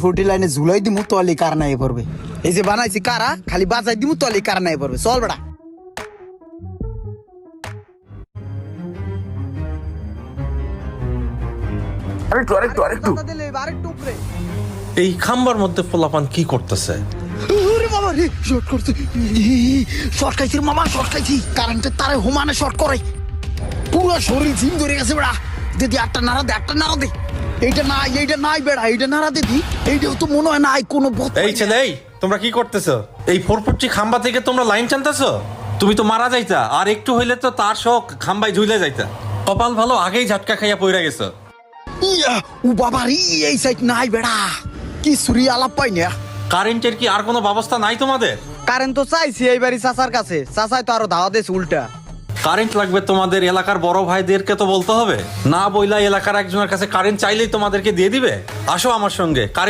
ফুটি লাইনে ঝুলাই দিমু তলি কার নাই পড়বে। এই যে বানাইছি কারা খালি বাজাই দিমু তলি কার নাই পড়বে। চল বেড়া। আরেকটু এই খাম্বার মধ্যে পোলাপান কি করতেছে? ওরে বাবা রে, শর্ট করছে। শর্ট খাইছি রে মামা, শর্ট খাইছি। কারেন্টের তারে হুমানে শর্ট করে, পুরো শরীর জিম ধরে গেছে বেড়া। দিদি একটা নাড়া দে, একটা নাড়া দে। এইটা নাই বেড়া, এইটা নাড়া দিদি। এইটাও তো মনে হয় নাই কোনো এই ছেলে, এই তোমরা কি করতেছো? এই 440 খাম্বা থেকে তোমরা লাইন টানতেছো? তুমি তো মারা যাইতা, আর একটু হইলে তো তার শোক খাম্বায় ঝুলে যাইতা। কপাল ভালো, আগেই ঝাটকা খাইয়া পইরা গেছো। ইয়া ও বাবা রে, এই সাইড নাই বেড়া, কি সুরি আলাপ পাই না। কারেন্টের কি আর কোনো ব্যবস্থা নাই তোমাদের? কারেন্ট তো চাইছি এইবারই চাচার কাছে, চাচাই তো আরো ধাওয়া দিয়েছে উল্টা। কারেন্ট লাগবে তোমাদের এলাকার বড় ভাইদেরকে তো বলতে হবে না, বইলা এলাকার একজনের কাছে কারেন্ট চাইলেই তোমাদেরকে দিয়ে দিবে? আসো আমার সঙ্গে, কারেন্ট